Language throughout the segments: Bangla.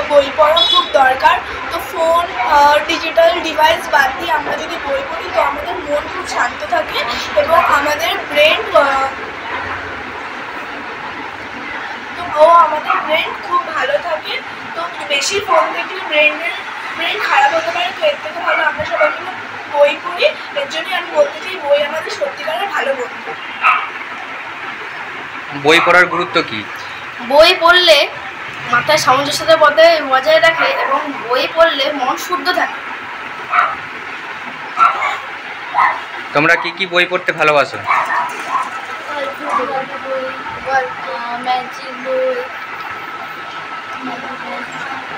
বই পড়া খুব দরকার। তো ফোন ডিজিটাল ডিভাইস বাদ দিয়ে আমরা যদি বই পড়ি তো আমাদের মন খুব শান্ত থাকে এবং আমাদের ব্রেন খুব ভালো থাকে। তো বেশি ফোন দেখলে ব্রেন খারাপ হতে পারে। তো এর থেকে ভালো আমরা সবাই মিলে বই পড়ি। এর জন্যই আমি বলতে চাই বই আমাদের সত্যিকারের ভালো বন্ধু। বই পড়ার গুরুত্ব কি? বই পড়লে মাথায় সামঞ্জস্যতা বজায় রাখে এবং বই পড়লে মন শুদ্ধ থাকে। তোমরা কি কি বই পড়তে ভালোবাসো? ম্যাজিক বই,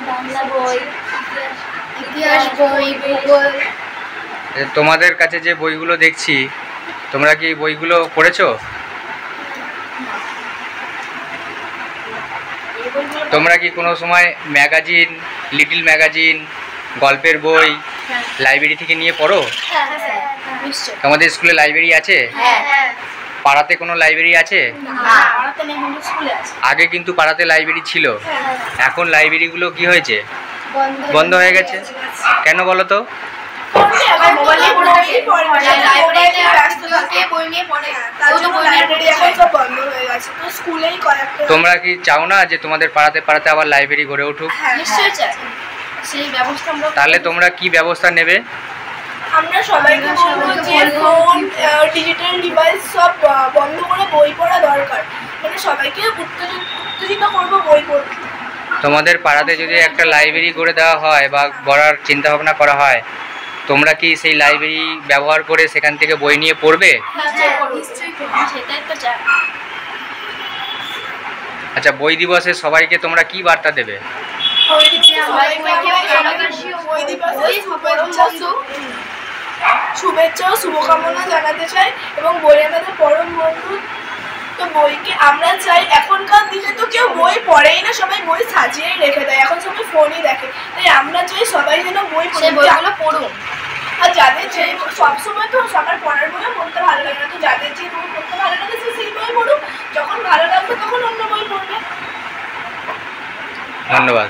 বাংলা বই, ইতিহাস বই, ভূগোল। তোমাদের কাছে যে বইগুলো দেখছি তোমরা কি বইগুলো পড়েছো? তোমরা কি কোনো সময় ম্যাগাজিন, লিটল ম্যাগাজিন, গল্পের বই লাইব্রেরি থেকে নিয়ে পড়ো? তোমাদের স্কুলে লাইব্রেরি আছে? পাড়াতে কোনো লাইব্রেরি আছে? আগে কিন্তু পাড়াতে লাইব্রেরি ছিল, এখন লাইব্রেরিগুলো কি হয়েছে? বন্ধ হয়ে গেছে। কেন বলো তো? তোমরা কি চাও না যে তোমাদের পাড়াতে পাড়াতে আবার লাইব্রেরি গড়ে উঠুক? তাহলে তোমরা কি ব্যবস্থা নেবে? আমরা সবাইকে বলবো যে ফোন ডিজিটাল ডিভাইস সব বন্ধ করে বই পড়া দরকার। মানে সবাইকে উত্তেজিত করবো বই পড়তে। তোমাদের পাড়াতে যদি একটা লাইব্রেরি গড়ে দেওয়া হয় বা গড়ার চিন্তা ভাবনা করা হয়, তোমরা কি সেই লাইব্রেরি ব্যবহার করে সেখান থেকে বই নিয়ে পড়বে? আচ্ছা, বই দিবসে সবাইকে তোমরা কি বার্তা দেবে? শুভেচ্ছা ও শুভকামনা জানাতে চাই এবং বই আমাদের পরম বন্ধু। তো বইকে আমরা চাই, এখনকার দিনে তো কেউ বই পড়েই না, সবাই বই সাজিয়েই রেখে দেয়, এখন সবাই ফোনই দেখে। তাই আমরা চাই সবাই যেন বইগুলো পড়ুন। আর যাদের যে সবসময় তো সবার পড়ার বইও পড়তে ভালো লাগে না, তো যাদের যে বই পড়তে ভালো লাগে সেই বই পড়ুক, যখন ভালো লাগবে তখন অন্য বই পড়বে। ধন্যবাদ।